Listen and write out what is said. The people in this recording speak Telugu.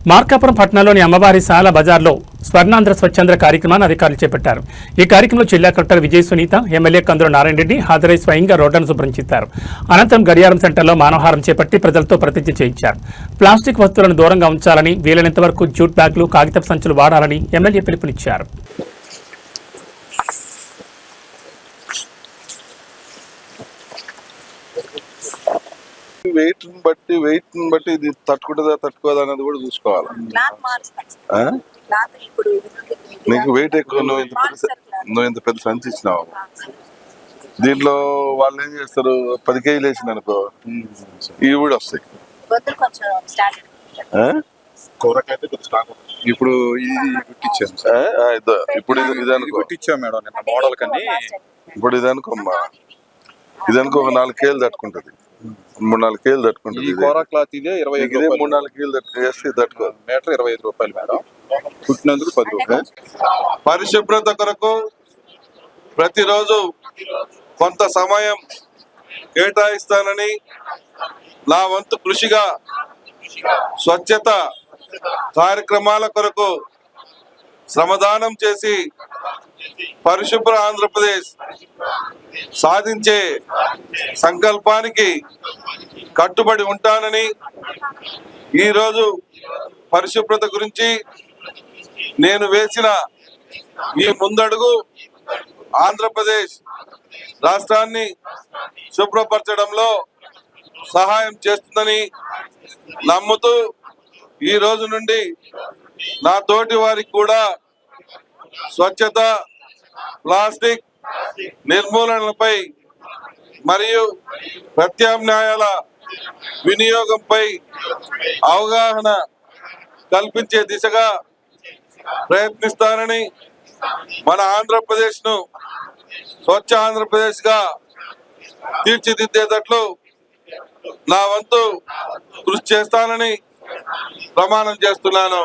మార్కాపురం పట్టణంలోని అమ్మవారి శాల బజార్లో స్వర్ణాంధ్ర స్వచ్ఛంద్ర కార్యక్రమాన్ని అధికారులు చేపట్టారు. ఈ కార్యక్రమంలో జిల్లా కలెక్టర్ విజయ సునీత, ఎమ్మెల్యే కందుల నారాయణ రెడ్డి హాజరై స్వయంగా రోడ్లను శుభ్రం చేశారు. అనంతరం గడియారం సెంటర్లో మానవహారం చేపట్టి ప్రజలతో ప్రతిజ్ఞ చేయించారు. ప్లాస్టిక్ వస్తువులను దూరంగా ఉంచాలని, వీలైనంత వరకు జూట్ బ్యాగులు, కాగితపు సంచులు వాడాలని ఎమ్మెల్యే పిలుపునిచ్చారు. వెయిట్ బట్టి ఇది తట్టుకుంటుందా తట్టుకోదా అనేది కూడా చూసుకోవాలి. నీకు వెయిట్ ఎక్కువ, నువ్వు ఇంత పెద్ద సంచి ఇచ్చినావు. దీంట్లో వాళ్ళు ఏం చేస్తారు, 10 కేజీలు వేసింది అనుకో, ఇవి కూడా వస్తాయి. ఇప్పుడు ఇది గుట్టించాను, ఇప్పుడు ఇది అనుకో, గుట్టించాం మేడం నిన్న మోడల్ కని. ఇప్పుడు ఇది అనుకోమ్మా, ఇది అనుకో, ఒక 4 కేజీలు తట్టుకుంటది, 3-4 కేజీలు తట్టుకుంటది. కోరా క్లాత్ ఇదే 25, 3-4 కేజీలు వేస్తే తట్టుకో. మీటర్ 25 రూపాయలు మేడం, కుట్టినందుకు 10 రూపాయలు. పరిశుభ్రత కొరకు ప్రతిరోజు కొంత సమయం కేటాయిస్తానని, నా వంతు కృషిగా స్వచ్ఛత కార్యక్రమాల కొరకు శ్రమదానం చేసి పరిశుభ్ర ఆంధ్రప్రదేశ్ సాధించే సంకల్పానికి కట్టుబడి ఉంటానని, ఈరోజు పరిశుభ్రత గురించి నేను వేసిన ఈ ముందడుగు ఆంధ్రప్రదేశ్ రాష్ట్రాన్ని శుభ్రపరచడంలో సహాయం చేస్తుందని నమ్ముతూ, ఈ రోజు నుండి నా తోటి వారికి కూడా స్వచ్ఛత, ప్లాస్టిక్ నిర్మూలనపై మరియు ప్రత్యామ్నాయాల వినియోగంపై అవగాహన కల్పించే దిశగా ప్రయత్నిస్తానని, మన ఆంధ్రప్రదేశ్ను స్వచ్ఛ ఆంధ్రప్రదేశ్గా తీర్చిదిద్దేటట్లు నా వంతు కృషి చేస్తానని ప్రమాణం చేస్తున్నాను.